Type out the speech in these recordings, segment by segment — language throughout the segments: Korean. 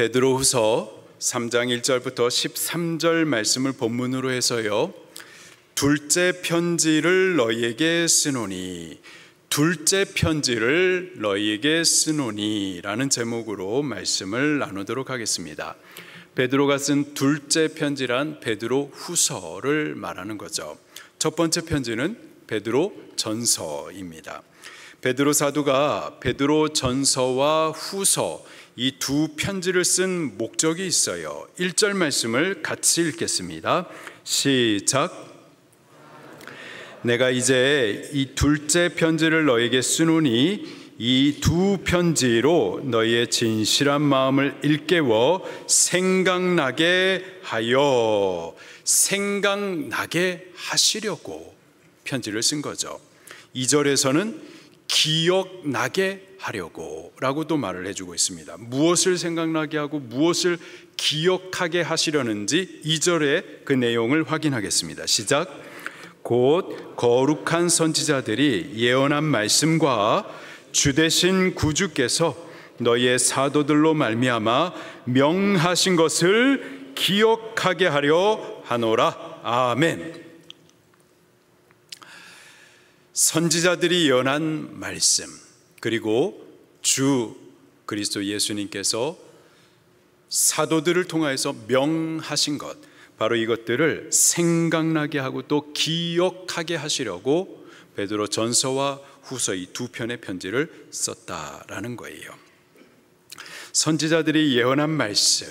베드로후서 3장 1절부터 13절 말씀을 본문으로 해서요, 둘째 편지를 너희에게 쓰노니, 둘째 편지를 너희에게 쓰노니 라는 제목으로 말씀을 나누도록 하겠습니다. 베드로가 쓴 둘째 편지란 베드로 후서를 말하는 거죠. 첫 번째 편지는 베드로 전서입니다. 베드로 사도가 베드로 전서와 후서 이 두 편지를 쓴 목적이 있어요. 1절 말씀을 같이 읽겠습니다. 시작. 내가 이제 이 둘째 편지를 너에게 쓰노니 이 두 편지로 너희의 진실한 마음을 일깨워 생각나게 하시려고 편지를 쓴 거죠. 2절에서는 기억나게 하려고 라고도 말을 해주고 있습니다. 무엇을 생각나게 하고 무엇을 기억하게 하시려는지 2절의 그 내용을 확인하겠습니다. 시작. 곧 거룩한 선지자들이 예언한 말씀과 주되신 구주께서 너희의 사도들로 말미암아 명하신 것을 기억하게 하려 하노라. 아멘. 선지자들이 예언한 말씀, 그리고 주 그리스도 예수님께서 사도들을 통하여서 명하신 것, 바로 이것들을 생각나게 하고 또 기억하게 하시려고 베드로 전서와 후서 이 두 편의 편지를 썼다라는 거예요. 선지자들이 예언한 말씀,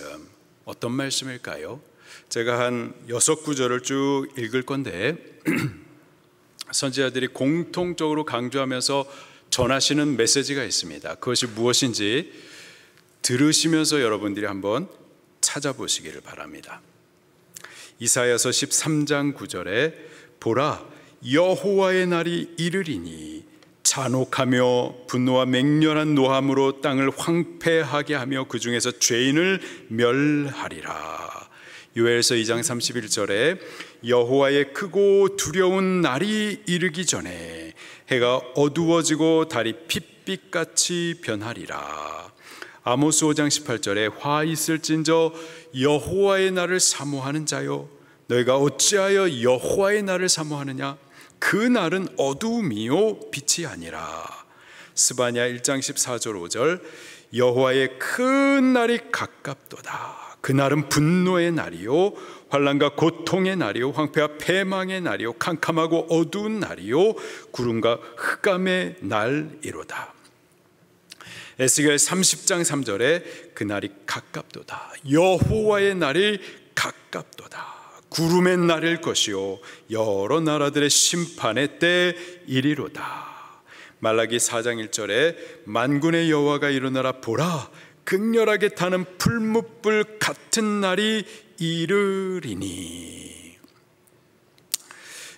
어떤 말씀일까요? 제가 한 6구절을 쭉 읽을 건데 선지자들이 공통적으로 강조하면서 전하시는 메시지가 있습니다. 그것이 무엇인지 들으시면서 여러분들이 한번 찾아보시기를 바랍니다. 이사야서 13장 9절에 보라, 여호와의 날이 이르리니 잔혹하며 분노와 맹렬한 노함으로 땅을 황폐하게 하며 그 중에서 죄인을 멸하리라. 요엘서 2장 31절에 여호와의 크고 두려운 날이 이르기 전에 해가 어두워지고 달이 핏빛같이 변하리라. 아모스 5장 18절에 화 있을진저 여호와의 날을 사모하는 자여, 너희가 어찌하여 여호와의 날을 사모하느냐? 그 날은 어두움이요 빛이 아니라. 스바냐 1장 14절 5절 여호와의 큰 날이 가깝도다. 그 날은 분노의 날이요 환난과 고통의 날이요 황폐와 패망의 날이요 캄캄하고 어두운 날이요 구름과 흑암의 날이로다. 에스겔 30장 3절에 그 날이 가깝도다. 여호와의 날이 가깝도다. 구름의 날일 것이요 여러 나라들의 심판의 때 이리로다. 말라기 4장 1절에 만군의 여호와가 일어나라. 보라, 극렬하게 타는 풀무불 같은 날이 이르리니.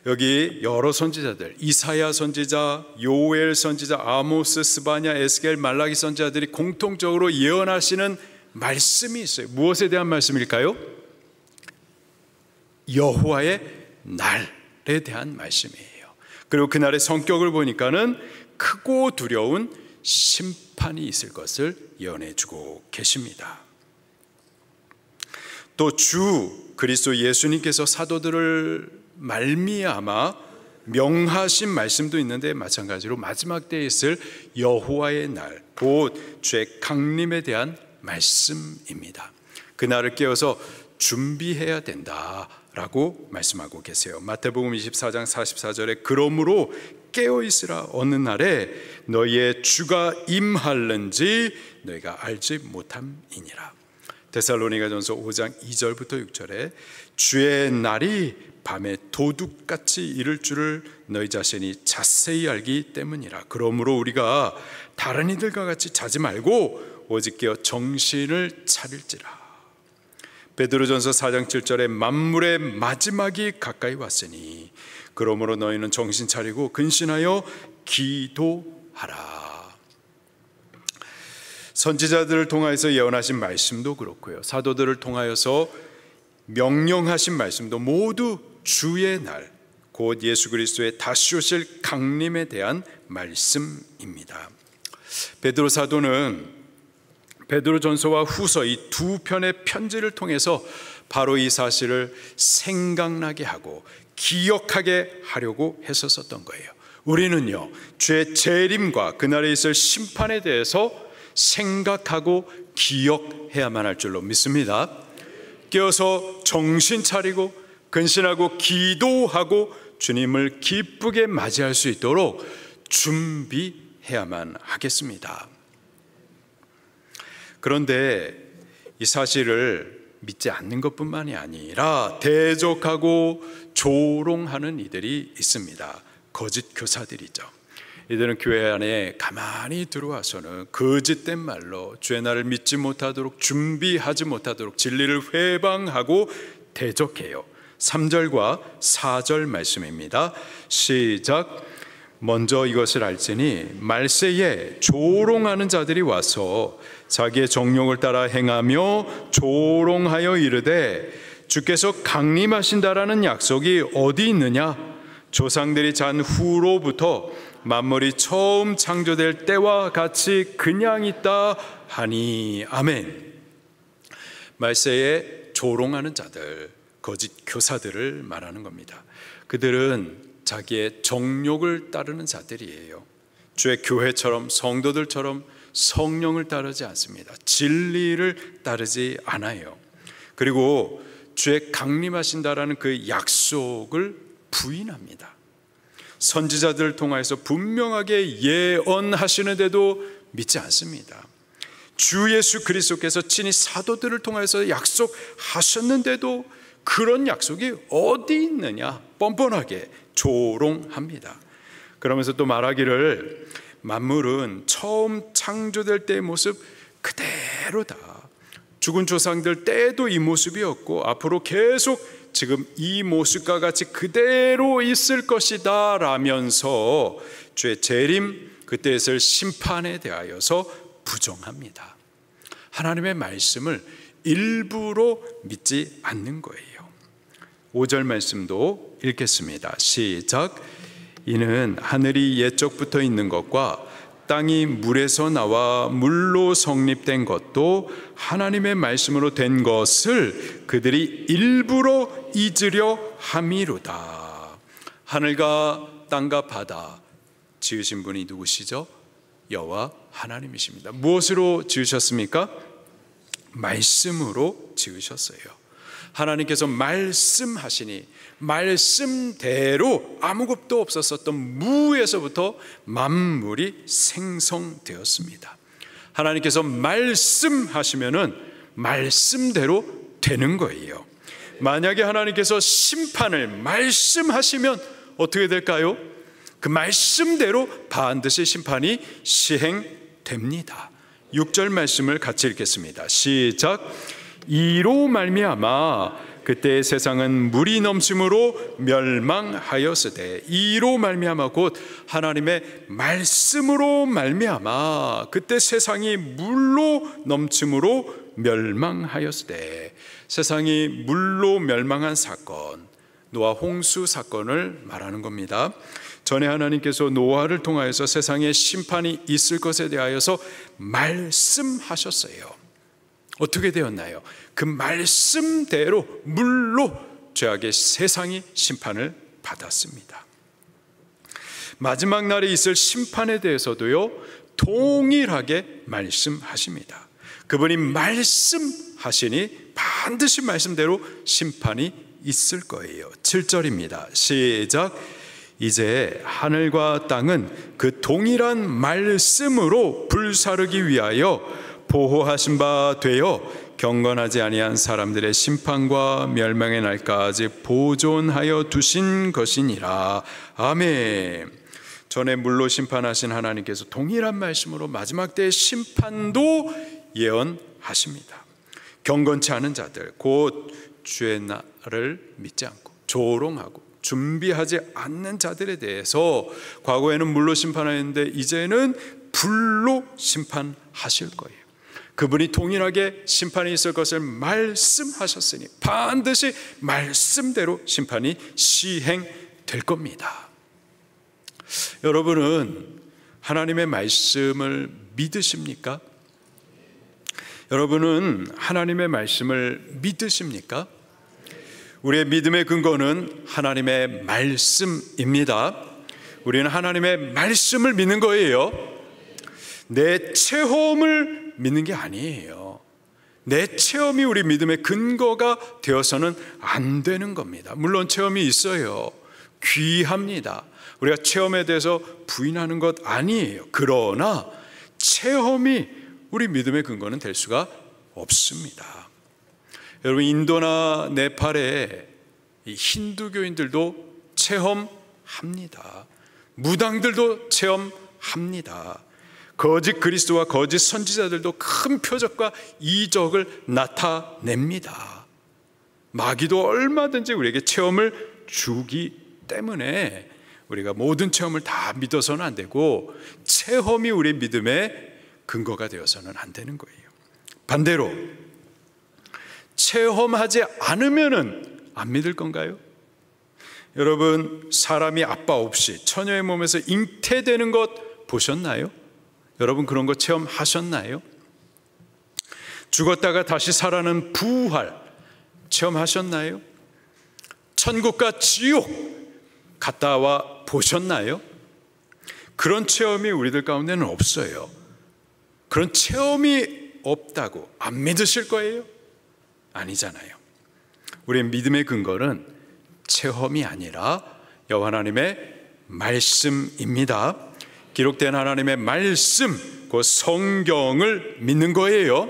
여기 여러 선지자들, 이사야 선지자, 요엘 선지자, 아모스, 스바냐, 에스겔, 말라기 선지자들이 공통적으로 예언하시는 말씀이 있어요. 무엇에 대한 말씀일까요? 여호와의 날에 대한 말씀이에요. 그리고 그날의 성격을 보니까는 크고 두려운 심판이 있을 것을 예언해 주고 계십니다. 또 주 그리스도 예수님께서 사도들을 말미암아 명하신 말씀도 있는데, 마찬가지로 마지막 때에 있을 여호와의 날, 곧 주의 강림에 대한 말씀입니다. 그날을 깨어서 준비해야 된다라고 말씀하고 계세요. 마태복음 24장 44절에 그러므로 깨어있으라. 어느 날에 너희의 주가 임할는지 너희가 알지 못함이니라. 데살로니가전서 5장 2절부터 6절에 주의 날이 밤에 도둑같이 이를 줄을 너희 자신이 자세히 알기 때문이라. 그러므로 우리가 다른 이들과 같이 자지 말고 오직 깨어 정신을 차릴지라. 베드로전서 4장 7절에 만물의 마지막이 가까이 왔으니 그러므로 너희는 정신 차리고 근신하여 기도하라. 선지자들을 통하여서 예언하신 말씀도 그렇고요, 사도들을 통하여서 명령하신 말씀도 모두 주의 날, 곧 예수 그리스도의 다시 오실 강림에 대한 말씀입니다. 베드로 사도는 베드로전서와 후서 이 두 편의 편지를 통해서 바로 이 사실을 생각나게 하고 기억하게 하려고 했었던 거예요. 우리는요, 주의 재림과 그날에 있을 심판에 대해서 생각하고 기억해야만 할 줄로 믿습니다. 깨어서 정신 차리고 근신하고 기도하고 주님을 기쁘게 맞이할 수 있도록 준비해야만 하겠습니다. 그런데 이 사실을 믿지 않는 것뿐만이 아니라 대적하고 조롱하는 이들이 있습니다. 거짓 교사들이죠. 이들은 교회 안에 가만히 들어와서는 거짓된 말로 주의 날을 믿지 못하도록, 준비하지 못하도록 진리를 회방하고 대적해요. 3절과 4절 말씀입니다. 시작. 먼저 이것을 알지니 말세에 조롱하는 자들이 와서 자기의 정욕을 따라 행하며 조롱하여 이르되 주께서 강림하신다라는 약속이 어디 있느냐? 조상들이 잔 후로부터 만물이 처음 창조될 때와 같이 그냥 있다 하니. 아멘. 말세에 조롱하는 자들, 거짓 교사들을 말하는 겁니다. 그들은 자기의 정욕을 따르는 자들이에요. 주의 교회처럼, 성도들처럼 성령을 따르지 않습니다. 진리를 따르지 않아요. 그리고 주의 강림하신다라는 그 약속을 부인합니다. 선지자들을 통해서 분명하게 예언하시는데도 믿지 않습니다. 주 예수 그리스도께서 친히 사도들을 통해서 약속하셨는데도 그런 약속이 어디 있느냐 뻔뻔하게 조롱합니다. 그러면서 또 말하기를 만물은 처음 창조될 때의 모습 그대로다. 죽은 조상들 때에도 이 모습이었고 앞으로 계속 지금 이 모습과 같이 그대로 있을 것이다 라면서 주의 재림, 그때 있을 심판에 대하여서 부정합니다. 하나님의 말씀을 일부러 믿지 않는 거예요. 5절 말씀도 읽겠습니다. 시작. 이는 하늘이 옛적부터 있는 것과 땅이 물에서 나와 물로 성립된 것도 하나님의 말씀으로 된 것을 그들이 일부러 잊으려 함이로다. 하늘과 땅과 바다 지으신 분이 누구시죠? 여호와 하나님이십니다. 무엇으로 지으셨습니까? 말씀으로 지으셨어요. 하나님께서 말씀하시니 말씀대로 아무것도 없었던 무에서부터 만물이 생성되었습니다. 하나님께서 말씀하시면은 말씀대로 되는 거예요. 만약에 하나님께서 심판을 말씀하시면 어떻게 될까요? 그 말씀대로 반드시 심판이 시행됩니다. 6절 말씀을 같이 읽겠습니다. 시작. 이로 말미암아 그때 세상은 물이 넘침으로 멸망하였으되, 이로 말미암아 곧 하나님의 말씀으로 말미암아 그때 세상이 물로 넘침으로 멸망하였으되, 세상이 물로 멸망한 사건, 노아 홍수 사건을 말하는 겁니다. 전에 하나님께서 노아를 통하여서 세상에 심판이 있을 것에 대하여서 말씀하셨어요. 어떻게 되었나요? 그 말씀대로 물로 죄악의 세상이 심판을 받았습니다. 마지막 날에 있을 심판에 대해서도요, 동일하게 말씀하십니다. 그분이 말씀하시니 반드시 말씀대로 심판이 있을 거예요. 7절입니다. 시작. 이제 하늘과 땅은 그 동일한 말씀으로 불사르기 위하여 보호하신 바 되어 경건하지 아니한 사람들의 심판과 멸망의 날까지 보존하여 두신 것이니라. 아멘. 전에 물로 심판하신 하나님께서 동일한 말씀으로 마지막 때의 심판도 예언하십니다. 경건치 않은 자들, 곧 주의 날을 믿지 않고 조롱하고 준비하지 않는 자들에 대해서 과거에는 물로 심판하였는데 이제는 불로 심판하실 거예요. 그분이 동일하게 심판이 있을 것을 말씀하셨으니 반드시 말씀대로 심판이 시행될 겁니다. 여러분은 하나님의 말씀을 믿으십니까? 여러분은 하나님의 말씀을 믿으십니까? 우리의 믿음의 근거는 하나님의 말씀입니다. 우리는 하나님의 말씀을 믿는 거예요. 내 체험을 믿는 게 아니에요. 내 체험이 우리 믿음의 근거가 되어서는 안 되는 겁니다. 물론 체험이 있어요. 귀합니다. 우리가 체험에 대해서 부인하는 것 아니에요. 그러나 체험이 우리 믿음의 근거는 될 수가 없습니다. 여러분, 인도나 네팔의 힌두교인들도 체험합니다. 무당들도 체험합니다. 거짓 그리스도와 거짓 선지자들도 큰 표적과 이적을 나타냅니다. 마귀도 얼마든지 우리에게 체험을 주기 때문에 우리가 모든 체험을 다 믿어서는 안 되고, 체험이 우리 믿음의 근거가 되어서는 안 되는 거예요. 반대로 체험하지 않으면은 안 믿을 건가요? 여러분, 사람이 아빠 없이 처녀의 몸에서 잉태되는 것 보셨나요? 여러분, 그런 거 체험하셨나요? 죽었다가 다시 살아나는 부활 체험하셨나요? 천국과 지옥 갔다 와 보셨나요? 그런 체험이 우리들 가운데는 없어요. 그런 체험이 없다고 안 믿으실 거예요? 아니잖아요. 우리의 믿음의 근거는 체험이 아니라 여호와 하나님의 말씀입니다. 기록된 하나님의 말씀, 그 성경을 믿는 거예요.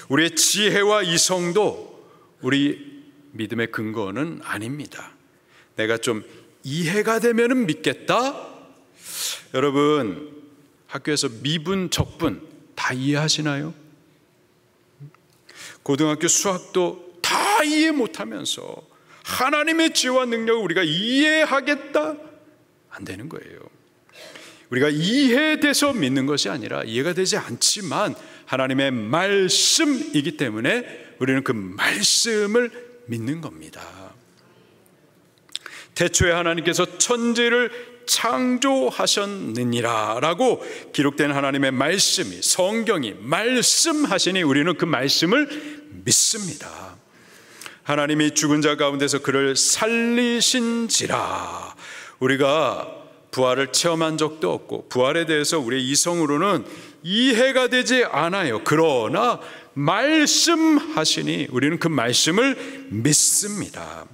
우리의 지혜와 이성도 우리 믿음의 근거는 아닙니다. 내가 좀 이해가 되면은 믿겠다. 여러분, 학교에서 미분, 적분 다 이해하시나요? 고등학교 수학도 다 이해 못하면서 하나님의 지혜와 능력을 우리가 이해하겠다? 안 되는 거예요. 우리가 이해돼서 믿는 것이 아니라 이해가 되지 않지만 하나님의 말씀이기 때문에 우리는 그 말씀을 믿는 겁니다. 태초에 하나님께서 천지를 창조하셨느니라 라고 기록된 하나님의 말씀이, 성경이 말씀하시니 우리는 그 말씀을 믿습니다. 하나님이 죽은 자 가운데서 그를 살리신지라. 우리가 부활을 체험한 적도 없고 부활에 대해서 우리의 이성으로는 이해가 되지 않아요. 그러나 말씀하시니 우리는 그 말씀을 믿습니다.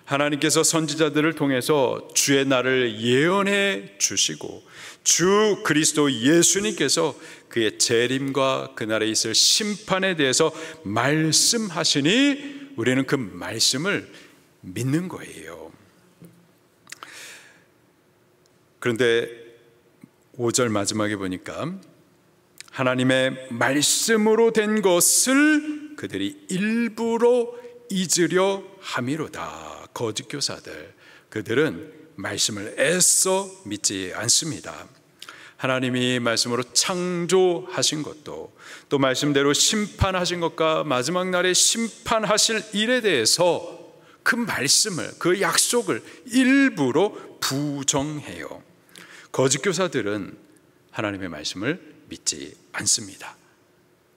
하나님께서 선지자들을 통해서 주의 날을 예언해 주시고 주 그리스도 예수님께서 그의 재림과 그날에 있을 심판에 대해서 말씀하시니 우리는 그 말씀을 믿는 거예요. 그런데 5절 마지막에 보니까 하나님의 말씀으로 된 것을 그들이 일부러 잊으려 함이로다. 거짓 교사들, 그들은 말씀을 애써 믿지 않습니다. 하나님이 말씀으로 창조하신 것도, 또 말씀대로 심판하신 것과 마지막 날에 심판하실 일에 대해서 그 말씀을, 그 약속을 일부러 부정해요. 거짓 교사들은 하나님의 말씀을 믿지 않습니다.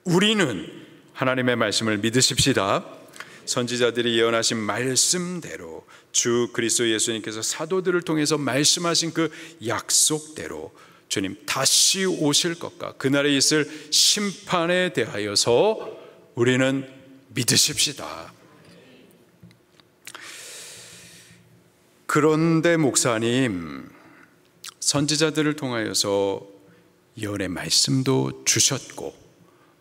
우리는 하나님의 말씀을 믿으십시다. 선지자들이 예언하신 말씀대로 주 그리스도 예수님께서 사도들을 통해서 말씀하신 그 약속대로 주님 다시 오실 것과 그날에 있을 심판에 대하여서 우리는 믿으십시다. 그런데 목사님, 선지자들을 통하여서 예언의 말씀도 주셨고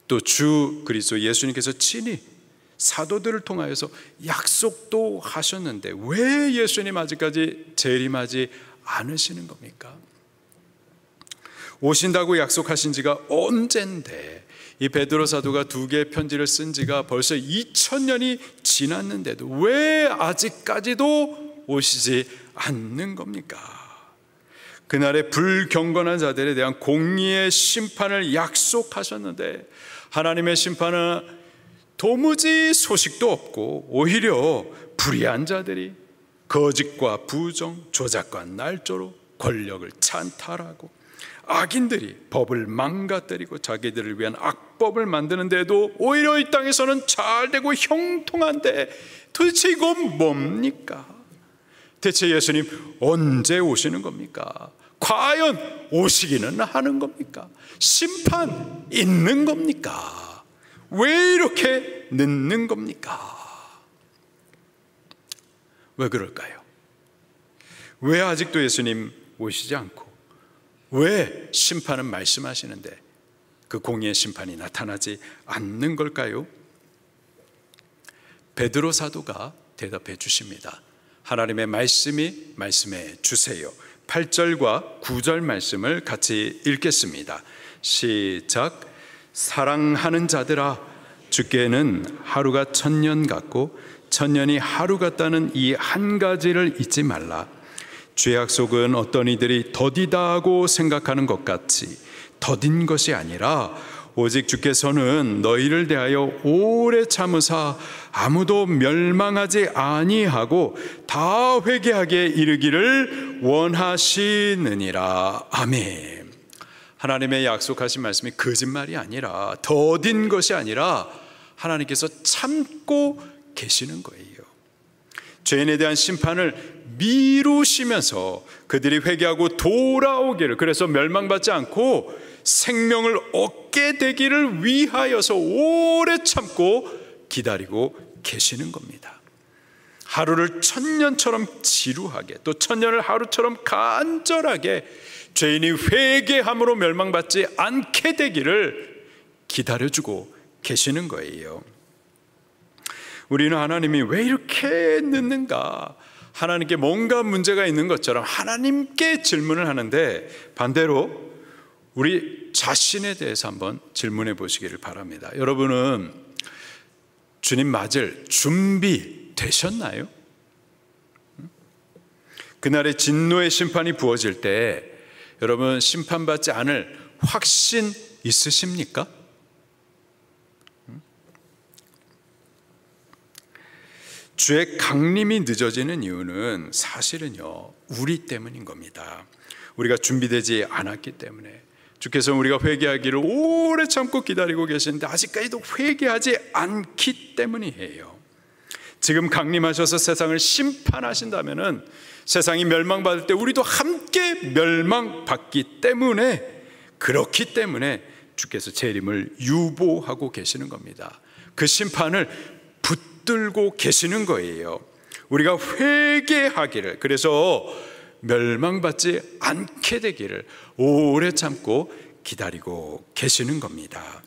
또 주 그리스도 예수님께서 친히 사도들을 통하여서 약속도 하셨는데 왜 예수님 아직까지 재림하지 않으시는 겁니까? 오신다고 약속하신 지가 언젠데, 이 베드로 사도가 2개의 편지를 쓴 지가 벌써 2000년이 지났는데도 왜 아직까지도 오시지 않는 겁니까? 그날의 불경건한 자들에 대한 공의의 심판을 약속하셨는데 하나님의 심판은 도무지 소식도 없고 오히려 불의한 자들이 거짓과 부정, 조작과 날조로 권력을 찬탈하고 악인들이 법을 망가뜨리고 자기들을 위한 악법을 만드는데도 오히려 이 땅에서는 잘 되고 형통한데 도대체 이건 뭡니까? 대체 예수님 언제 오시는 겁니까? 과연 오시기는 하는 겁니까? 심판 있는 겁니까? 왜 이렇게 늦는 겁니까? 왜 그럴까요? 왜 아직도 예수님 오시지 않고 왜 심판은 말씀하시는데 그 공의의 심판이 나타나지 않는 걸까요? 베드로 사도가 대답해 주십니다. 하나님의 말씀이 말씀해 주세요. 8절과 9절 말씀을 같이 읽겠습니다. 시작. 사랑하는 자들아, 주께는 하루가 1000년 같고 1000년이 하루 같다는 이 한 가지를 잊지 말라. 주의 약속은 어떤 이들이 더디다 하고 생각하는 것 같이 더딘 것이 아니라 오직 주께서는 너희를 대하여 오래 참으사 아무도 멸망하지 아니하고 다 회개하게 이르기를 원하시느니라. 아멘. 하나님의 약속하신 말씀이 거짓말이 아니라 더딘 것이 아니라 하나님께서 참고 계시는 거예요. 죄인에 대한 심판을 미루시면서 그들이 회개하고 돌아오기를, 그래서 멸망받지 않고 생명을 얻게 되기를 위하여서 오래 참고 기다리고 계시는 겁니다. 하루를 1000년처럼 지루하게, 또 1000년을 하루처럼 간절하게 죄인이 회개함으로 멸망받지 않게 되기를 기다려주고 계시는 거예요. 우리는 하나님이 왜 이렇게 늦는가, 하나님께 뭔가 문제가 있는 것처럼 하나님께 질문을 하는데, 반대로 우리 자신에 대해서 한번 질문해 보시기를 바랍니다. 여러분은 주님 맞을 준비 되셨나요? 그날의 진노의 심판이 부어질 때 여러분 심판받지 않을 확신 있으십니까? 주의 강림이 늦어지는 이유는 사실은요, 우리 때문인 겁니다. 우리가 준비되지 않았기 때문에. 주께서 우리가 회개하기를 오래 참고 기다리고 계시는데 아직까지도 회개하지 않기 때문이에요. 지금 강림하셔서 세상을 심판하신다면은 세상이 멸망받을 때 우리도 함께 멸망받기 때문에, 그렇기 때문에 주께서 재림을 유보하고 계시는 겁니다. 그 심판을 붙들고 계시는 거예요. 우리가 회개하기를, 그래서 멸망받지 않게 되기를 오래 참고 기다리고 계시는 겁니다.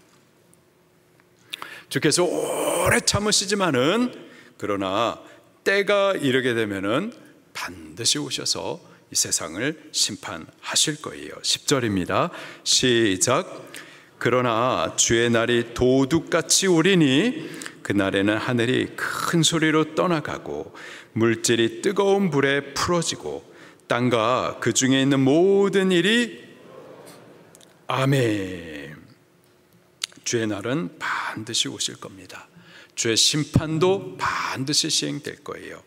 주께서 오래 참으시지만은, 그러나 때가 이르게 되면은 반드시 오셔서 이 세상을 심판하실 거예요. 10절입니다. 시작. 그러나 주의 날이 도둑같이 오리니 그날에는 하늘이 큰 소리로 떠나가고 물질이 뜨거운 불에 풀어지고 땅과 그 중에 있는 모든 일이, 아멘. 주의 날은 반드시 오실 겁니다. 주의 심판도 반드시 시행될 거예요.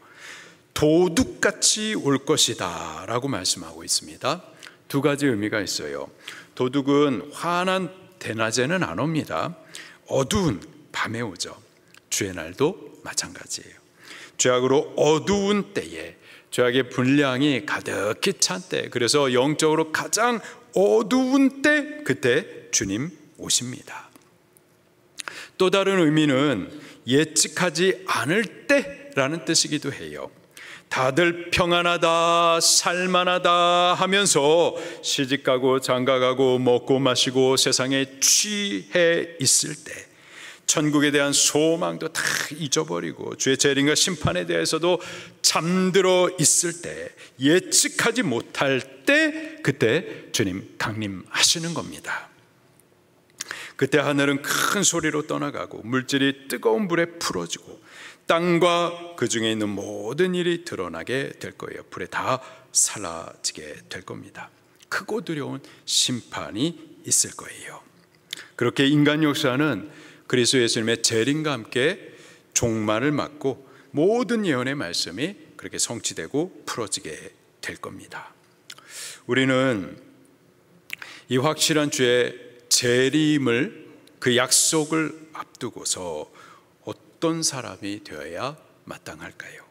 도둑같이 올 것이다 라고 말씀하고 있습니다. 두 가지 의미가 있어요. 도둑은 환한 대낮에는 안 옵니다. 어두운 밤에 오죠. 주의 날도 마찬가지예요. 죄악으로 어두운 때에, 죄악의 분량이 가득히 찬 때, 그래서 영적으로 가장 어두운 때, 그때 주님 오십니다. 또 다른 의미는 예측하지 않을 때라는 뜻이기도 해요. 다들 평안하다, 살만하다 하면서 시집가고 장가가고 먹고 마시고 세상에 취해 있을 때, 천국에 대한 소망도 다 잊어버리고 주의 재림과 심판에 대해서도 잠들어 있을 때, 예측하지 못할 때, 그때 주님 강림하시는 겁니다. 그때 하늘은 큰 소리로 떠나가고 물질이 뜨거운 불에 풀어지고 땅과 그 중에 있는 모든 일이 드러나게 될 거예요. 불에 다 사라지게 될 겁니다. 크고 두려운 심판이 있을 거예요. 그렇게 인간 역사는 그리스도 예수님의 재림과 함께 종말을 맞고 모든 예언의 말씀이 그렇게 성취되고 풀어지게 될 겁니다. 우리는 이 확실한 주의 재림을, 그 약속을 앞두고서 어떤 사람이 되어야 마땅할까요?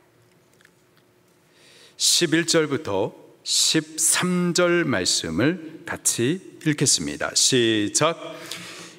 11절부터 13절 말씀을 같이 읽겠습니다. 시작.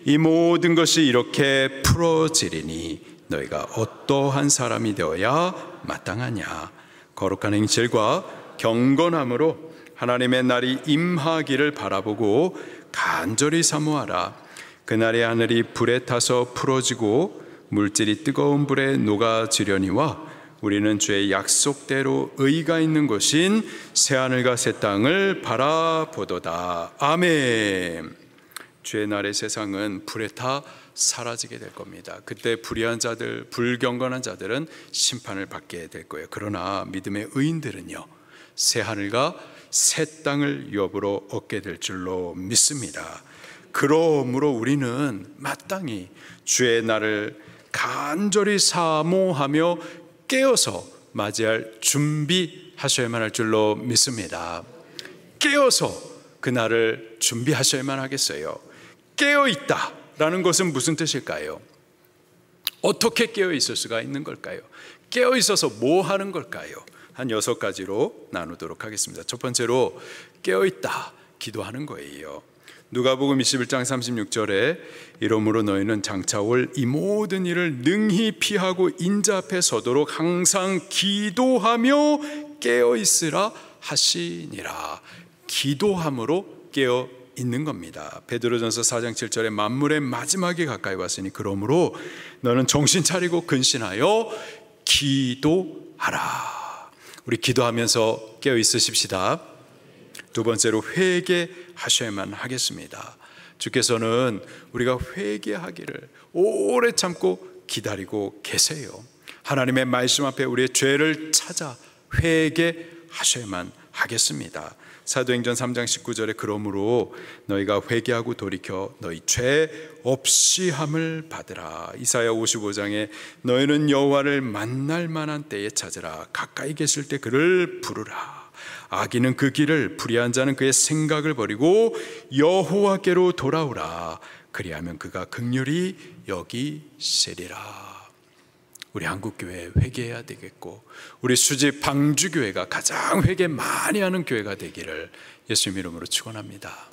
이 모든 것이 이렇게 풀어지리니 너희가 어떠한 사람이 되어야 마땅하냐? 거룩한 행실과 경건함으로 하나님의 날이 임하기를 바라보고 간절히 사모하라. 그날의 하늘이 불에 타서 풀어지고 물질이 뜨거운 불에 녹아지려니와 우리는 주의 약속대로 의가 있는 곳인 새하늘과 새 땅을 바라보도다. 아멘. 주의 날의 세상은 불에 타 사라지게 될 겁니다. 그때 불의한 자들, 불경건한 자들은 심판을 받게 될 거예요. 그러나 믿음의 의인들은요, 새하늘과 새 땅을 유업으로 얻게 될 줄로 믿습니다. 그러므로 우리는 마땅히 주의 날을 간절히 사모하며 깨어서 맞이할 준비하셔야만 할 줄로 믿습니다. 깨어서 그날을 준비하셔야만 하겠어요. 깨어있다라는 것은 무슨 뜻일까요? 어떻게 깨어있을 수가 있는 걸까요? 깨어있어서 뭐 하는 걸까요? 한 6가지로 나누도록 하겠습니다. 첫 번째로 깨어있다, 기도하는 거예요. 누가복음 21장 36절에 이러므로 너희는 장차 올 이 모든 일을 능히 피하고 인자 앞에 서도록 항상 기도하며 깨어있으라 하시니라. 기도함으로 깨어 있는 겁니다. 베드로전서 4장 7절에 만물의 마지막에 가까이 왔으니 그러므로 너는 정신 차리고 근신하여 기도하라. 우리 기도하면서 깨어 있으십시다. 두 번째로 회개하셔야만 하겠습니다. 주께서는 우리가 회개하기를 오래 참고 기다리고 계세요. 하나님의 말씀 앞에 우리의 죄를 찾아 회개하셔야만 하겠습니다. 사도행전 3장 19절에 그러므로 너희가 회개하고 돌이켜 너희 죄 없이 함을 받으라. 이사야 55장에 너희는 여호와를 만날 만한 때에 찾으라. 가까이 계실 때 그를 부르라. 악인은 그 길을, 불의한 자는 그의 생각을 버리고 여호와께로 돌아오라. 그리하면 그가 긍휼히 여기시리라. 우리 한국교회 회개해야 되겠고, 우리 수지 방주교회가 가장 회개 많이 하는 교회가 되기를 예수님 이름으로 축원합니다.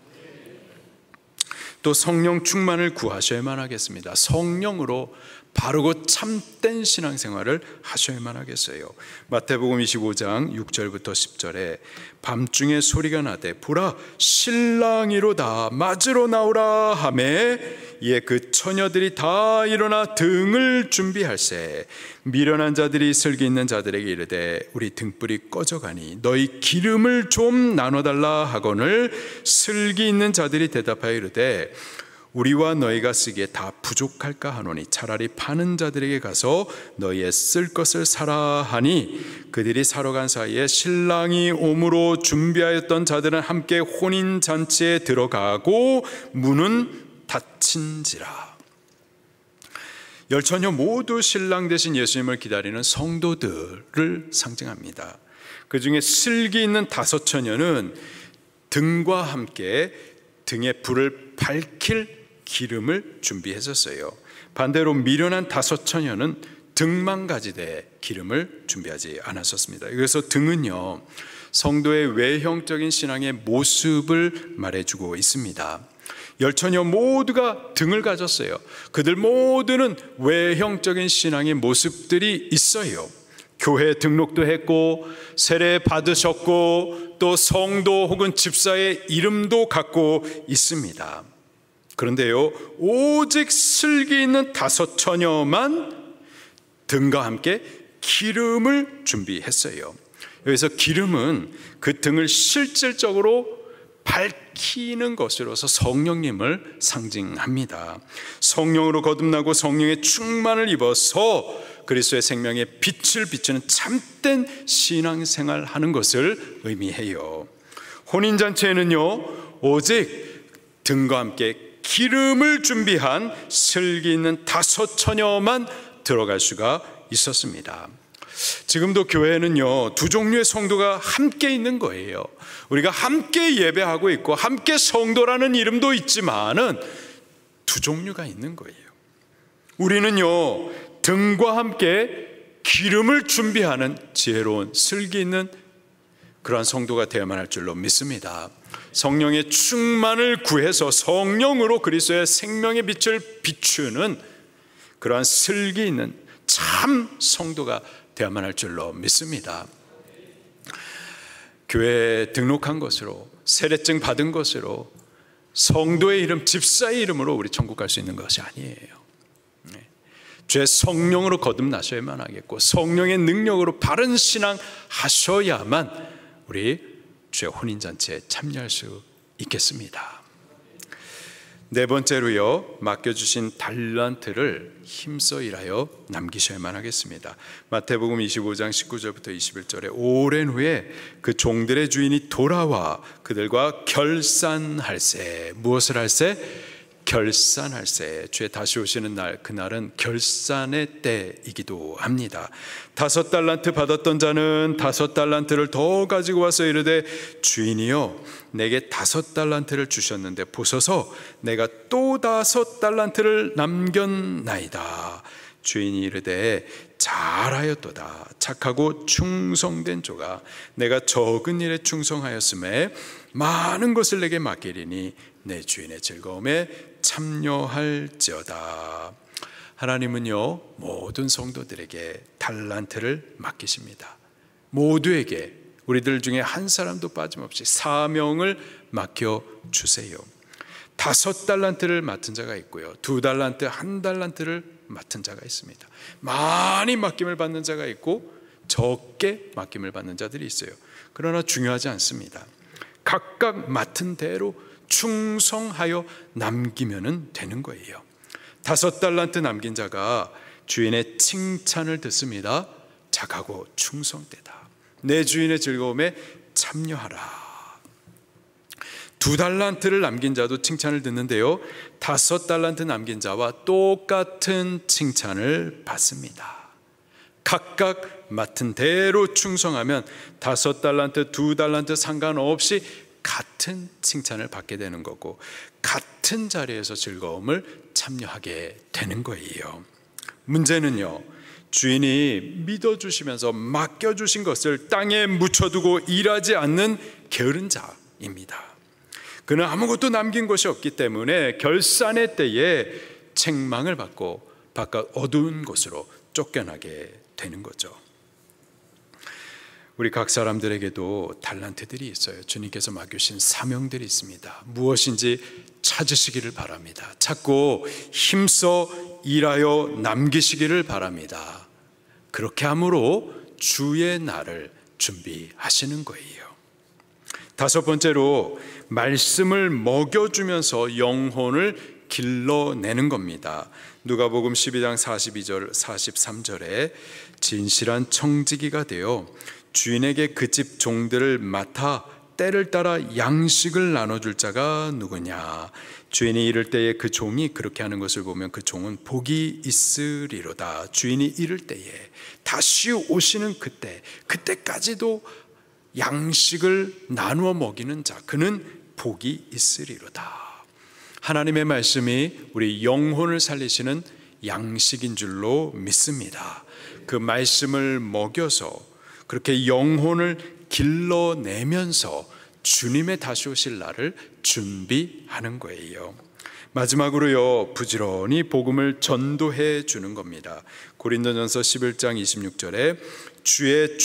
또 성령 충만을 구하셔야만 하겠습니다. 성령으로 바르고 참된 신앙생활을 하셔야만 하겠어요. 마태복음 25장 6절부터 10절에 밤중에 소리가 나되 보라 신랑이로다 맞으러 나오라 하매 이에 그 처녀들이 다 일어나 등을 준비할세. 미련한 자들이 슬기 있는 자들에게 이르되 우리 등불이 꺼져가니 너희 기름을 좀 나눠달라 하거늘 슬기 있는 자들이 대답하여 이르되 우리와 너희가 쓰기에 다 부족할까 하노니 차라리 파는 자들에게 가서 너희의 쓸 것을 사라 하니 그들이 사러 간 사이에 신랑이 오므로 준비하였던 자들은 함께 혼인잔치에 들어가고 문은 닫힌지라. 열처녀 모두 신랑 대신 예수님을 기다리는 성도들을 상징합니다. 그 중에 슬기 있는 5처녀는 등과 함께 등에 불을 밝힐 기름을 준비했었어요. 반대로 미련한 5처녀는 등만 가지되 기름을 준비하지 않았었습니다. 그래서 등은요, 성도의 외형적인 신앙의 모습을 말해주고 있습니다. 10처녀 모두가 등을 가졌어요. 그들 모두는 외형적인 신앙의 모습들이 있어요. 교회 등록도 했고 세례 받으셨고 또 성도 혹은 집사의 이름도 갖고 있습니다. 그런데요, 오직 슬기 있는 5처녀만 등과 함께 기름을 준비했어요. 여기서 기름은 그 등을 실질적으로 밝히는 것으로서 성령님을 상징합니다. 성령으로 거듭나고 성령의 충만을 입어서 그리스도의 생명의 빛을 비추는 참된 신앙생활 하는 것을 의미해요. 혼인잔치에는요, 오직 등과 함께 기름을 준비한 슬기 있는 5처녀만 들어갈 수가 있었습니다. 지금도 교회는요, 두 종류의 성도가 함께 있는 거예요. 우리가 함께 예배하고 있고 함께 성도라는 이름도 있지만은 두 종류가 있는 거예요. 우리는요, 등과 함께 기름을 준비하는 지혜로운 슬기 있는 그러한 성도가 되어야만 할 줄로 믿습니다. 성령의 충만을 구해서 성령으로 그리스도의 생명의 빛을 비추는 그러한 슬기 있는 참 성도가 되어야만 할 줄로 믿습니다. 교회에 등록한 것으로, 세례증 받은 것으로, 성도의 이름, 집사의 이름으로 우리 천국 갈 수 있는 것이 아니에요. 주의 성령으로 거듭나셔야만 하겠고, 성령의 능력으로 바른 신앙 하셔야만 우리 주의 혼인잔치에 참여할 수 있겠습니다. 네 번째로요, 맡겨주신 달란트를 힘써 일하여 남기셔야만 하겠습니다. 마태복음 25장 19절부터 21절에 오랜 후에 그 종들의 주인이 돌아와 그들과 결산할세. 무엇을 할세? 결산할세. 주의 다시 오시는 날, 그날은 결산의 때이기도 합니다. 5달란트 받았던 자는 5달란트를 더 가지고 와서 이르되, 주인이여, 내게 5달란트를 주셨는데 보소서, 내가 또 5달란트를 남겼나이다. 주인이 이르되, 잘하였도다. 착하고 충성된 조가, 내가 적은 일에 충성하였음에 많은 것을 내게 맡기리니 내 주인의 즐거움에 참여할지어다. 하나님은요, 모든 성도들에게 달란트를 맡기십니다. 모두에게, 우리들 중에 한 사람도 빠짐없이 사명을 맡겨주세요. 5달란트를 맡은 자가 있고요, 2달란트, 1달란트를 맡은 자가 있습니다. 많이 맡김을 받는 자가 있고 적게 맡김을 받는 자들이 있어요. 그러나 중요하지 않습니다. 각각 맡은 대로 충성하여 남기면 되는 거예요. 5달란트 남긴 자가 주인의 칭찬을 듣습니다. 착하고 충성되다. 내 주인의 즐거움에 참여하라. 2달란트를 남긴 자도 칭찬을 듣는데요, 5달란트 남긴 자와 똑같은 칭찬을 받습니다. 각각 맡은 대로 충성하면 5달란트, 2달란트 상관없이 같은 칭찬을 받게 되는 거고, 같은 자리에서 즐거움을 참여하게 되는 거예요. 문제는요, 주인이 믿어주시면서 맡겨주신 것을 땅에 묻혀두고 일하지 않는 게으른 자입니다. 그는 아무것도 남긴 것이 없기 때문에 결산의 때에 책망을 받고 바깥 어두운 곳으로 쫓겨나게 되는 거죠. 우리 각 사람들에게도 달란트들이 있어요. 주님께서 맡기신 사명들이 있습니다. 무엇인지 찾으시기를 바랍니다. 찾고 힘써 일하여 남기시기를 바랍니다. 그렇게 함으로 주의 날을 준비하시는 거예요. 5번째로, 말씀을 먹여주면서 영혼을 길러내는 겁니다. 누가복음 12장 42절 43절에 진실한 청지기가 되어 주인에게 그 집 종들을 맡아 때를 따라 양식을 나눠줄 자가 누구냐. 주인이 이를 때에 그 종이 그렇게 하는 것을 보면 그 종은 복이 있으리로다. 주인이 이를 때에, 다시 오시는 그때까지도 양식을 나누어 먹이는 자, 그는 복이 있으리로다. 하나님의 말씀이 우리 영혼을 살리시는 양식인 줄로 믿습니다. 그 말씀을 먹여서 그렇게 영혼을 길러내면서 주님의 다시 오실 날을 준비하는 거예요. 마지막으로요, 부지런히 복음을 전도해 주는 겁니다. 고린도전서 11장 26절에 주의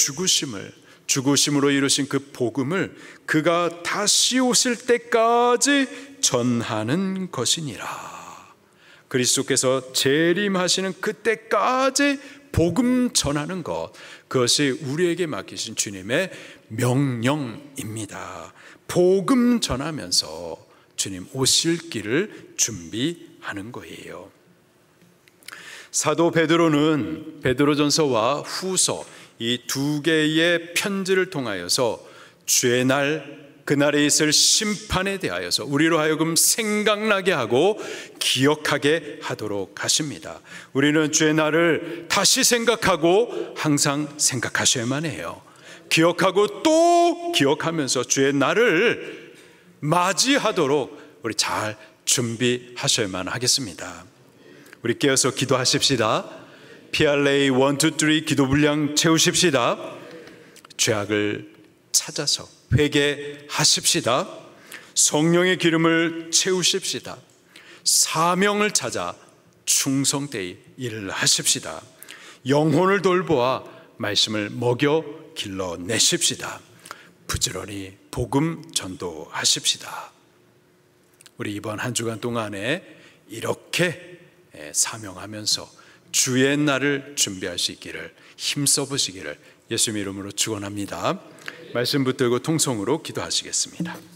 죽으심으로 이루신 그 복음을 그가 다시 오실 때까지 전하는 것이니라. 그리스도께서 재림하시는 그때까지 복음 전하는 것, 그것이 우리에게 맡기신 주님의 명령입니다. 복음 전하면서 주님 오실 길을 준비하는 거예요. 사도 베드로는 베드로전서와 후서 이 두 개의 편지를 통하여서 주의 날 그날에 있을 심판에 대하여서 우리로 하여금 생각나게 하고 기억하게 하도록 하십니다. 우리는 주의 날을 다시 생각하고 항상 생각하셔야만 해요. 기억하고 또 기억하면서 주의 날을 맞이하도록 우리 잘 준비하셔야만 하겠습니다. 우리 깨어서 기도하십시다. PRA 1, 2, 3 기도 분량 채우십시다. 죄악을 찾아서 회개하십시다. 성령의 기름을 채우십시다. 사명을 찾아 충성되이 일을 하십시다. 영혼을 돌보아 말씀을 먹여 길러내십시다. 부지런히 복음 전도하십시다. 우리 이번 한 주간 동안에 이렇게 사명하면서 주의 날을 준비할 수 있기를 힘써 보시기를 예수님 이름으로 축원합니다. 말씀 붙들고 통성으로 기도하시겠습니다.